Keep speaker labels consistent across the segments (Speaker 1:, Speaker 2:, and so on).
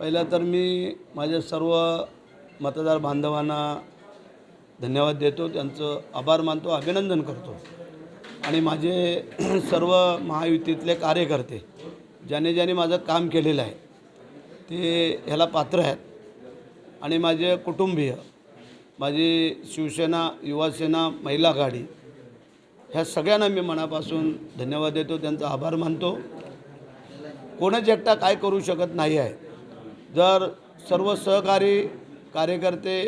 Speaker 1: पहिला तर मी माझ्या सर्व मतदार बांधवांना धन्यवाद देतो, त्यांचं आभार मानतो, अभिनंदन करतो आणि माझे सर्व महायुतीतले कार्यकर्ते ज्याने ज्याने माझं काम केलेलं आहे ते ह्याला पात्र आहेत आणि माझे कुटुंबीय, माझी शिवसेना, युवासेना, महिला आघाडी ह्या सगळ्यांना मी मनापासून धन्यवाद देतो, त्यांचा आभार मानतो। कोणच एकटा काय करू शकत नाही आहे। जर सर्व सहकारी कार्यकर्ते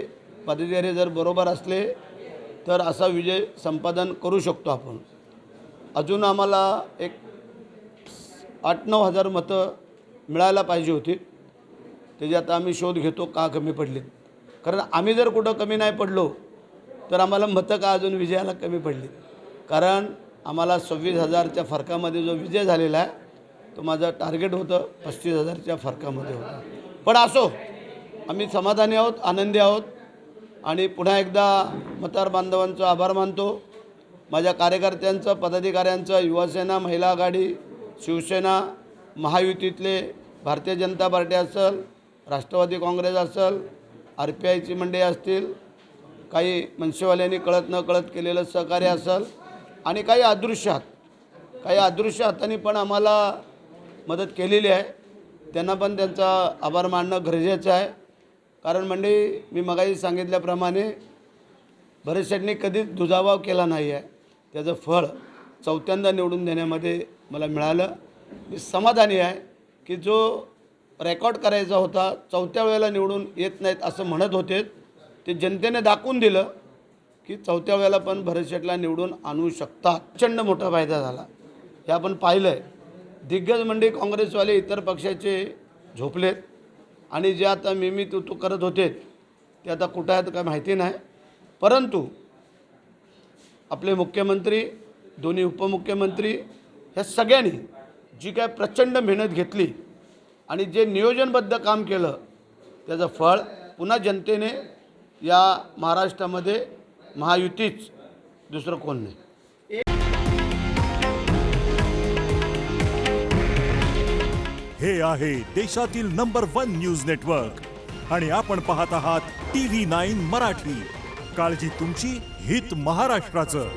Speaker 1: पदाधिकारी जर बरोबर असले तर असा विजय संपादन करू शकतो आपण। अजून आम्हाला एक 8-9 हजार मतं मिळायला पाहिजे होती, त्याची आता आम्ही शोध घेतो का कमी पडलीत। कारण आम्ही जर कुठं कमी नाही पडलो तर आम्हाला मतं का अजून विजयाला कमी पडलीत। कारण आम्हाला 26,000च्या फरकामध्ये जो विजय झालेला आहे तो माझं टार्गेट होतं 35,000च्या फरकामध्ये होतं। पण असो, आम्ही समाधानी आहोत, आनंदी आहोत आणि पुन्हा एकदा मतदार बांधवांचा आभार मानतो। माझ्या कार्यकर्त्यांचं, पदाधिकाऱ्यांचं, युवासेना, महिला आघाडी, शिवसेना, महायुतीतले भारतीय जनता पार्टी असेल, राष्ट्रवादी काँग्रेस असेल, RPIची मंडळी असतील, काही मनसेवाल्यांनी कळत न कळत केलेलं सहकार्य असेल आणि काही अदृश्य हातांनी पण आम्हाला मदत केलेली आहे, त्यांना पण त्यांचा आभार मानणं गरजेचं आहे। कारण मंडळी, मी मगाशी सांगितल्याप्रमाणे भरत शेटने कधीच दुजाभाव केला नाही आहे, त्याचं फळ चौथ्यांदा निवडून देण्यामध्ये मला मिळालं। मी समाधानी आहे की जो रेकॉर्ड करायचा होता, चौथ्या वेळेला निवडून येत नाहीत असं म्हणत होते, ते जनतेने दाखवून दिलं की चौथ्या वेळेला पण भरत शेटला निवडून आणू शकतात। प्रचंड मोठा फायदा झाला, हे आपण पाहिलं आहे। दिग्गज मंडळी काँग्रेसवाले इतर पक्षाचे झोपलेत आणि जे आता मी तू करत होते ते आता कुठं आहेत काय माहिती नाही। परंतु आपले मुख्यमंत्री, दोन्ही उपमुख्यमंत्री ह्या सगळ्यांनी जी काय प्रचंड मेहनत घेतली आणि जे नियोजनबद्ध काम केलं त्याचं फळ पुन्हा जनतेने या महाराष्ट्रामध्ये महायुतीच, दुसरं कोण नाही।
Speaker 2: हे आहे देशातील नंबर 1 न्यूज नेटवर्क आणि आपण पाहत आहात TV9 मराठी। काळजी तुमची, हित महाराष्ट्राचं।